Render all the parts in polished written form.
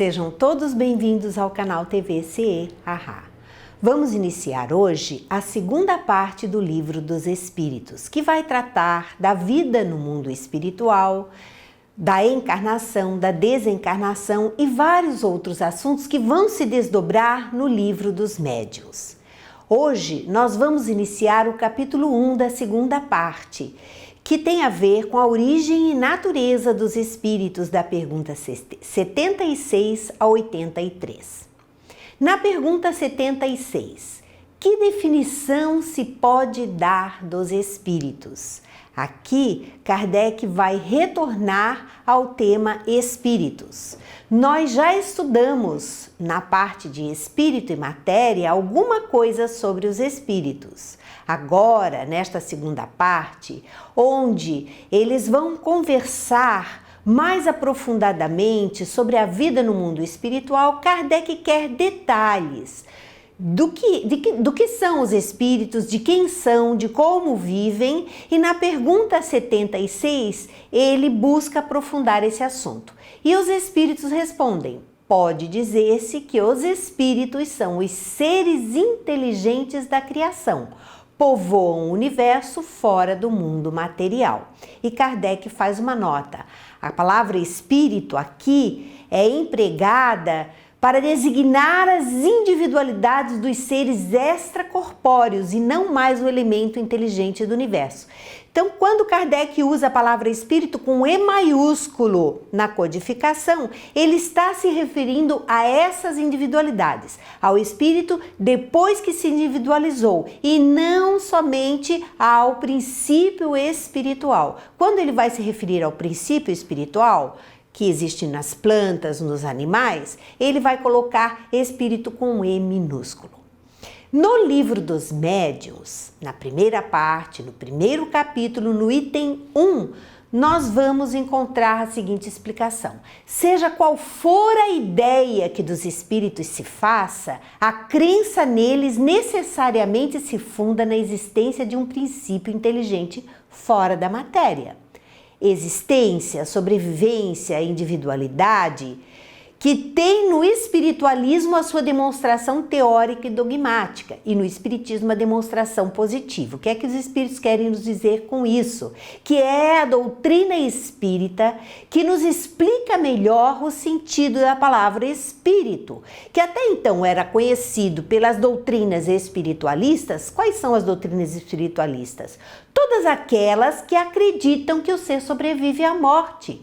Sejam todos bem-vindos ao canal TVCE Haha. Vamos iniciar hoje a segunda parte do Livro dos Espíritos, que vai tratar da vida no mundo espiritual, da encarnação, da desencarnação e vários outros assuntos que vão se desdobrar no Livro dos Médiuns. Hoje nós vamos iniciar o capítulo 1 da segunda parte, que tem a ver com a origem e natureza dos espíritos, da pergunta 76 a 83. Na pergunta 76, que definição se pode dar dos espíritos? Aqui, Kardec vai retornar ao tema espíritos. Nós já estudamos, na parte de espírito e matéria, alguma coisa sobre os espíritos. Agora, nesta segunda parte, onde eles vão conversar mais aprofundadamente sobre a vida no mundo espiritual, Kardec quer detalhes do que são os espíritos, de quem são, de como vivem, e na pergunta 76 ele busca aprofundar esse assunto. E os espíritos respondem: pode dizer-se que os espíritos são os seres inteligentes da criação, povoam o universo fora do mundo material. E Kardec faz uma nota: a palavra espírito aqui é empregada para designar as individualidades dos seres extracorpóreos e não mais o elemento inteligente do universo. Então, quando Kardec usa a palavra espírito com E maiúsculo na codificação, ele está se referindo a essas individualidades, ao espírito depois que se individualizou, e não somente ao princípio espiritual. Quando ele vai se referir ao princípio espiritual, que existe nas plantas, nos animais, ele vai colocar espírito com E minúsculo. No Livro dos Médiuns, na primeira parte, no primeiro capítulo, no item 1, nós vamos encontrar a seguinte explicação: seja qual for a ideia que dos espíritos se faça, a crença neles necessariamente se funda na existência de um princípio inteligente fora da matéria. Existência, sobrevivência, individualidade, que tem no espiritualismo a sua demonstração teórica e dogmática, e no espiritismo a demonstração positiva. O que é que os espíritos querem nos dizer com isso? Que é a doutrina espírita que nos explica melhor o sentido da palavra espírito, que até então era conhecido pelas doutrinas espiritualistas. Quais são as doutrinas espiritualistas? Todas aquelas que acreditam que o ser sobrevive à morte.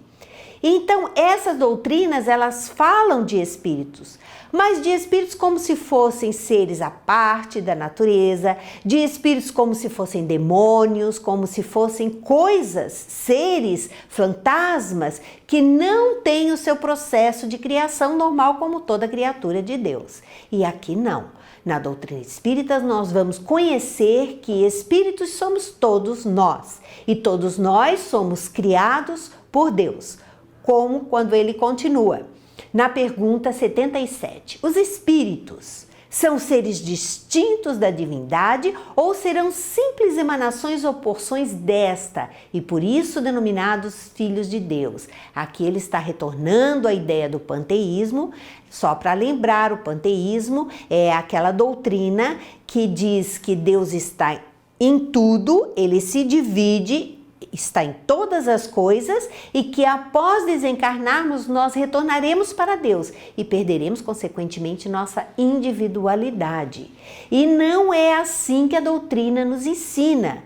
Então, essas doutrinas, elas falam de espíritos, mas de espíritos como se fossem seres à parte da natureza, de espíritos como se fossem demônios, como se fossem coisas, seres, fantasmas, que não têm o seu processo de criação normal como toda criatura de Deus. E aqui não. Na doutrina espírita, nós vamos conhecer que espíritos somos todos nós, e todos nós somos criados por Deus. Como quando ele continua, na pergunta 77, os espíritos são seres distintos da divindade ou serão simples emanações ou porções desta e por isso denominados filhos de Deus? Aqui ele está retornando à ideia do panteísmo. Só para lembrar, o panteísmo é aquela doutrina que diz que Deus está em tudo, ele se divide, está em todas as coisas, e que após desencarnarmos nós retornaremos para Deus e perderemos consequentemente nossa individualidade. E não é assim que a doutrina nos ensina.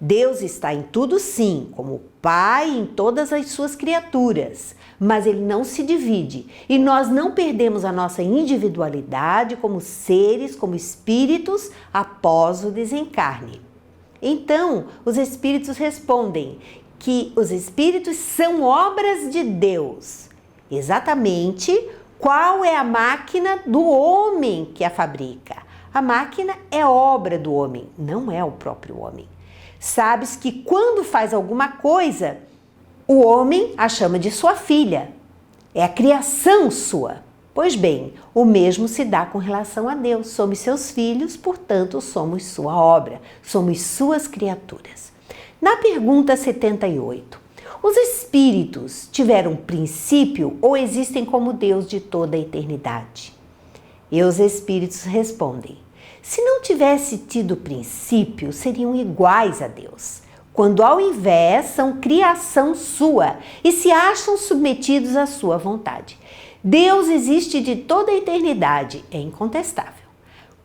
Deus está em tudo, sim, como Pai em todas as suas criaturas, mas ele não se divide e nós não perdemos a nossa individualidade como seres, como espíritos após o desencarne. Então, os espíritos respondem que os espíritos são obras de Deus. Exatamente qual é a máquina do homem que a fabrica? A máquina é obra do homem, não é o próprio homem. Sabes que quando faz alguma coisa, o homem a chama de sua filha. É a criação sua. Pois bem, o mesmo se dá com relação a Deus. Somos seus filhos, portanto, somos sua obra, somos suas criaturas. Na pergunta 78, Os espíritos tiveram princípio ou existem como Deus de toda a eternidade? E os espíritos respondem: se não tivesse tido princípio, seriam iguais a Deus, quando ao invés são criação sua e se acham submetidos à sua vontade. Deus existe de toda a eternidade, é incontestável.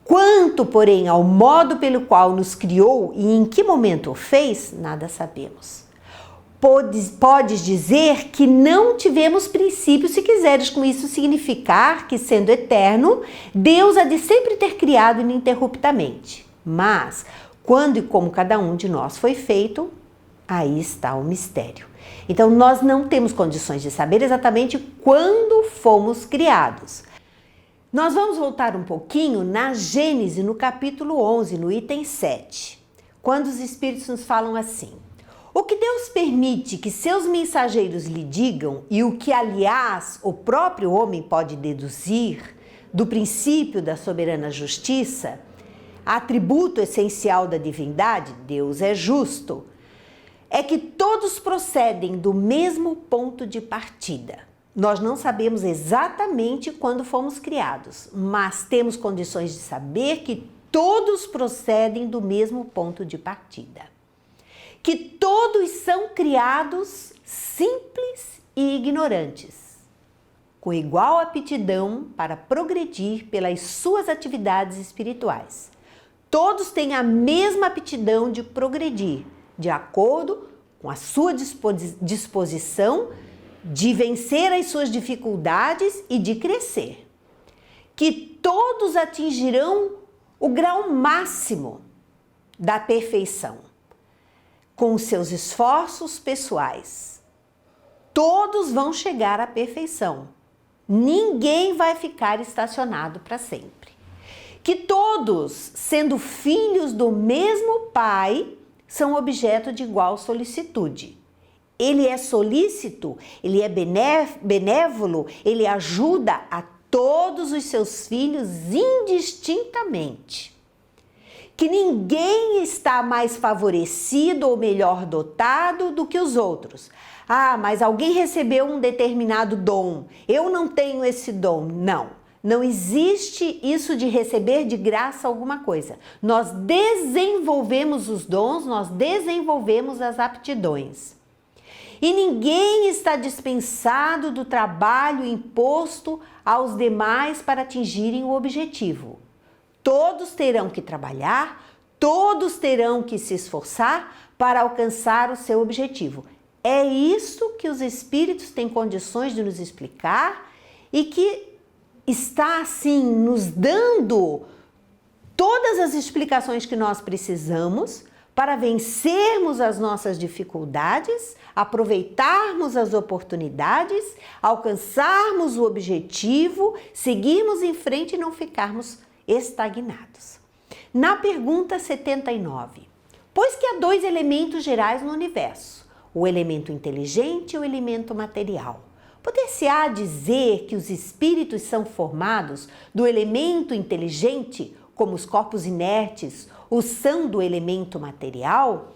Quanto, porém, ao modo pelo qual nos criou e em que momento o fez, nada sabemos. Podes dizer que não tivemos princípio se quiseres com isso significar que, sendo eterno, Deus há de sempre ter criado ininterruptamente. Mas, quando e como cada um de nós foi feito, aí está o mistério. Então, nós não temos condições de saber exatamente quando fomos criados. Nós vamos voltar um pouquinho na Gênese, no capítulo 11, no item 7, quando os Espíritos nos falam assim: o que Deus permite que seus mensageiros lhe digam e o que, aliás, o próprio homem pode deduzir do princípio da soberana justiça, atributo essencial da divindade, Deus é justo, é que todos procedem do mesmo ponto de partida. Nós não sabemos exatamente quando fomos criados, mas temos condições de saber que todos procedem do mesmo ponto de partida. Que todos são criados simples e ignorantes, com igual aptidão para progredir pelas suas atividades espirituais. Todos têm a mesma aptidão de progredir, de acordo com a sua disposição de vencer as suas dificuldades e de crescer. Que todos atingirão o grau máximo da perfeição com os seus esforços pessoais. Todos vão chegar à perfeição. Ninguém vai ficar estacionado para sempre. Que todos, sendo filhos do mesmo Pai, são objeto de igual solicitude. Ele é solícito, ele é benévolo, ele ajuda a todos os seus filhos indistintamente. Que ninguém está mais favorecido ou melhor dotado do que os outros. Ah, mas alguém recebeu um determinado dom, eu não tenho esse dom. Não existe isso de receber de graça alguma coisa. Nós desenvolvemos os dons, nós desenvolvemos as aptidões. E ninguém está dispensado do trabalho imposto aos demais para atingirem o objetivo. Todos terão que trabalhar, todos terão que se esforçar para alcançar o seu objetivo. É isso que os Espíritos têm condições de nos explicar e que está, assim, nos dando todas as explicações que nós precisamos para vencermos as nossas dificuldades, aproveitarmos as oportunidades, alcançarmos o objetivo, seguirmos em frente e não ficarmos estagnados. Na pergunta 79, pois que há dois elementos gerais no universo, o elemento inteligente e o elemento material, poder-se-á dizer que os espíritos são formados do elemento inteligente, como os corpos inertes o são do elemento material?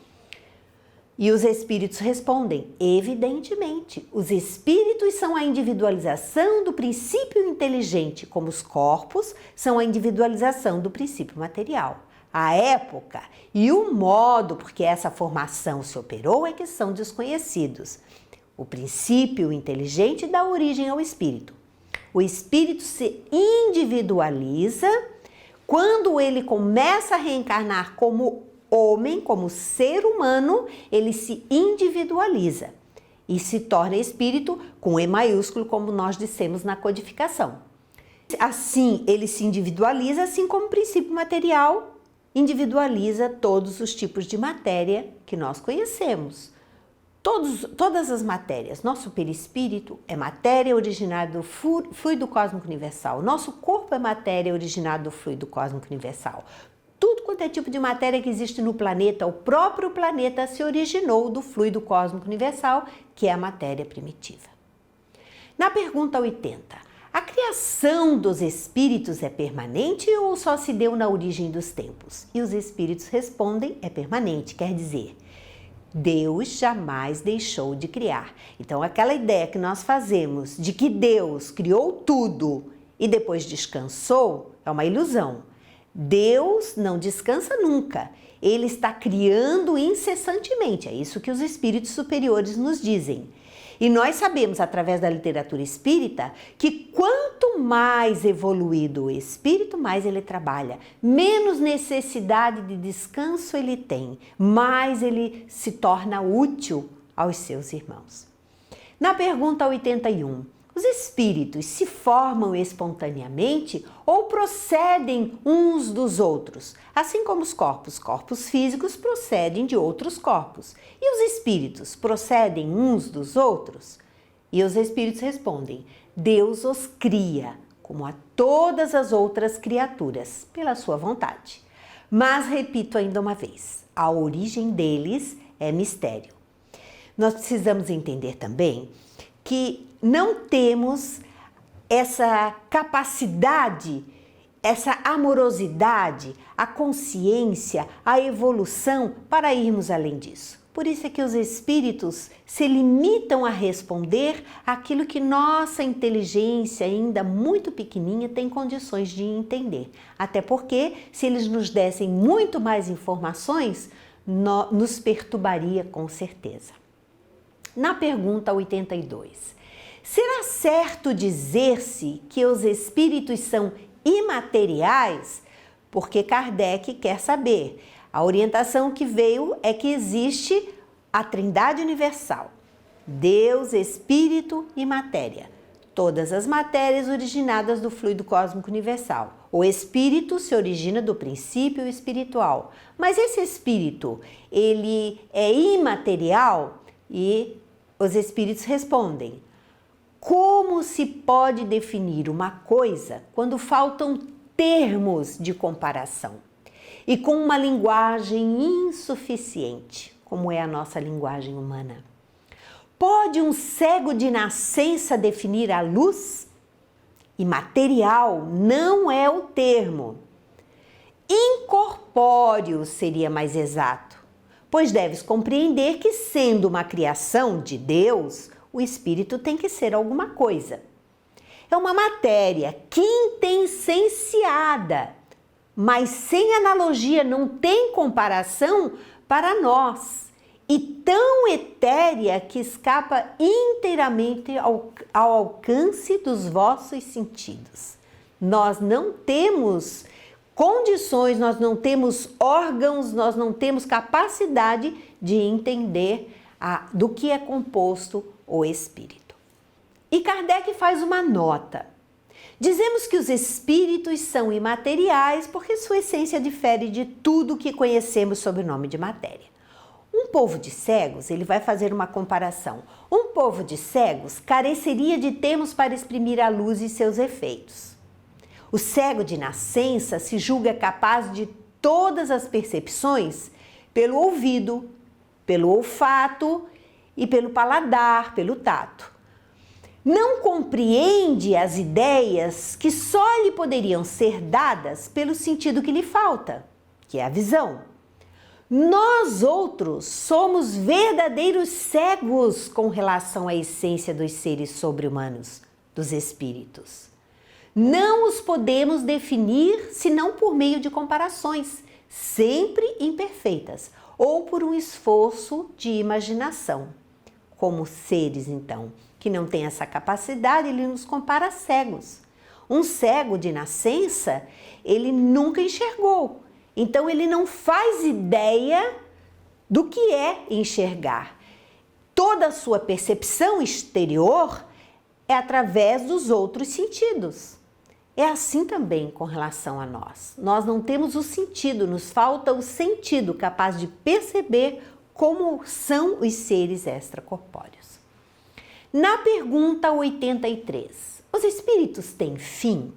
E os espíritos respondem: evidentemente, os espíritos são a individualização do princípio inteligente, como os corpos são a individualização do princípio material. A época e o modo por que essa formação se operou é que são desconhecidos. O princípio inteligente dá origem ao espírito. O espírito se individualiza quando ele começa a reencarnar como homem, como ser humano, ele se individualiza e se torna espírito com E maiúsculo, como nós dissemos na codificação. Assim, ele se individualiza, assim como o princípio material individualiza todos os tipos de matéria que nós conhecemos. Todas as matérias. Nosso perispírito é matéria originada do fluido cósmico universal. Nosso corpo é matéria originada do fluido cósmico universal. Tudo quanto é tipo de matéria que existe no planeta, o próprio planeta se originou do fluido cósmico universal, que é a matéria primitiva. Na pergunta 80, a criação dos espíritos é permanente ou só se deu na origem dos tempos? E os espíritos respondem: é permanente, quer dizer, Deus jamais deixou de criar. Então, aquela ideia que nós fazemos de que Deus criou tudo e depois descansou é uma ilusão. Deus não descansa nunca. Ele está criando incessantemente. É isso que os espíritos superiores nos dizem. E nós sabemos, através da literatura espírita, que quanto mais evoluído o espírito, mais ele trabalha, menos necessidade de descanso ele tem, mais ele se torna útil aos seus irmãos. Na pergunta 81, os espíritos se formam espontaneamente ou procedem uns dos outros? Assim como os corpos físicos procedem de outros corpos. E os espíritos procedem uns dos outros? E os espíritos respondem: Deus os cria, como a todas as outras criaturas, pela sua vontade. Mas repito ainda uma vez, a origem deles é mistério. Nós precisamos entender também que não temos essa capacidade, essa amorosidade, a consciência, a evolução para irmos além disso. Por isso é que os espíritos se limitam a responder aquilo que nossa inteligência, ainda muito pequenininha, tem condições de entender. Até porque, se eles nos dessem muito mais informações, nos perturbaria com certeza. Na pergunta 82, será certo dizer-se que os espíritos são imateriais? Porque Kardec quer saber. A orientação que veio é que existe a Trindade Universal: Deus, Espírito e Matéria. Todas as matérias originadas do fluido cósmico universal. O Espírito se origina do princípio espiritual. Mas esse Espírito, ele é imaterial? E os espíritos respondem: como se pode definir uma coisa quando faltam termos de comparação e com uma linguagem insuficiente, como é a nossa linguagem humana? Pode um cego de nascença definir a luz? Imaterial não é o termo. Incorpóreo seria mais exato, pois deves compreender que, sendo uma criação de Deus, o espírito tem que ser alguma coisa. É uma matéria quintessenciada, mas sem analogia, não tem comparação para nós. E tão etérea que escapa inteiramente ao alcance dos vossos sentidos. Nós não temos condições, nós não temos órgãos, nós não temos capacidade de entender do que é composto o espírito. E Kardec faz uma nota. Dizemos que os espíritos são imateriais porque sua essência difere de tudo que conhecemos sob o nome de matéria. Um povo de cegos, ele vai fazer uma comparação. Um povo de cegos careceria de termos para exprimir a luz e seus efeitos. O cego de nascença se julga capaz de todas as percepções pelo ouvido, pelo olfato e pelo paladar, pelo tato. Não compreende as ideias que só lhe poderiam ser dadas pelo sentido que lhe falta, que é a visão. Nós outros somos verdadeiros cegos com relação à essência dos seres sobre-humanos, dos espíritos. Não os podemos definir senão por meio de comparações, sempre imperfeitas, ou por um esforço de imaginação. Como seres, então, que não têm essa capacidade, ele nos compara a cegos. Um cego de nascença, ele nunca enxergou. Então, ele não faz ideia do que é enxergar. Toda a sua percepção exterior é através dos outros sentidos. É assim também com relação a nós. Nós não temos o sentido, nos falta o sentido capaz de perceber como são os seres extracorpóreos. Na pergunta 83, os espíritos têm fim?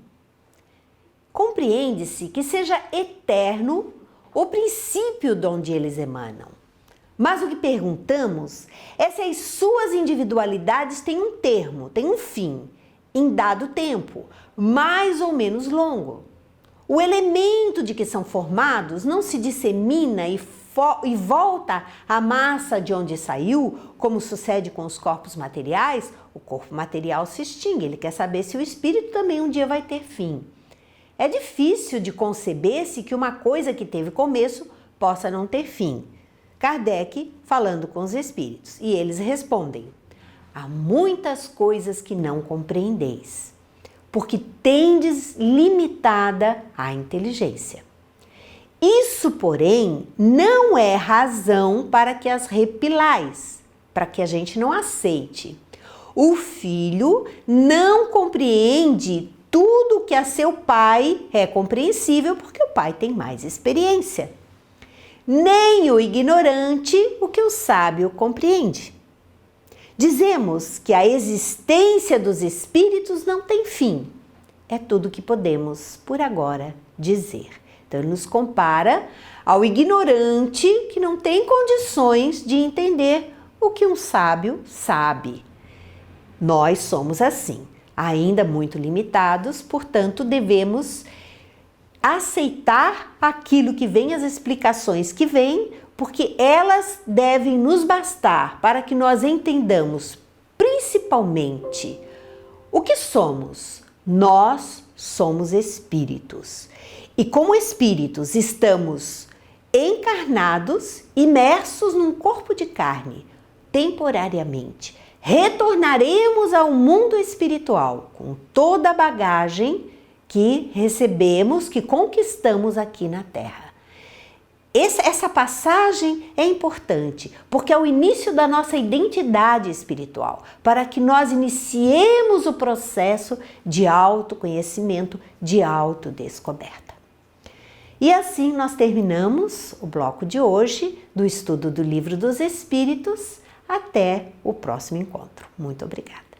Compreende-se que seja eterno o princípio de onde eles emanam. Mas o que perguntamos é se as suas individualidades têm um termo, têm um fim, em dado tempo, mais ou menos longo. o elemento de que são formados não se dissemina e volta à massa de onde saiu, como sucede com os corpos materiais, o corpo material se extingue, ele quer saber se o espírito também um dia vai ter fim. É difícil de conceber-se que uma coisa que teve começo possa não ter fim. Kardec falando com os espíritos, e eles respondem: há muitas coisas que não compreendeis, porque tendes limitada a inteligência. Isso, porém, não é razão para que as repilais, para que a gente não aceite. O filho não compreende tudo que a seu pai é compreensível, porque o pai tem mais experiência. Nem o ignorante o que o sábio compreende. Dizemos que a existência dos espíritos não tem fim. É tudo que podemos, por agora, dizer. Então, ele nos compara ao ignorante que não tem condições de entender o que um sábio sabe. Nós somos assim, ainda muito limitados, portanto, devemos aceitar aquilo que vem, as explicações que vêm, porque elas devem nos bastar para que nós entendamos, principalmente, o que somos. Nós somos espíritos. E como espíritos estamos encarnados, imersos num corpo de carne, temporariamente. Retornaremos ao mundo espiritual com toda a bagagem que recebemos, que conquistamos aqui na Terra. Essa passagem é importante, porque é o início da nossa identidade espiritual, para que nós iniciemos o processo de autoconhecimento, de autodescoberta. E assim nós terminamos o bloco de hoje do estudo do Livro dos Espíritos. Até o próximo encontro. Muito obrigada.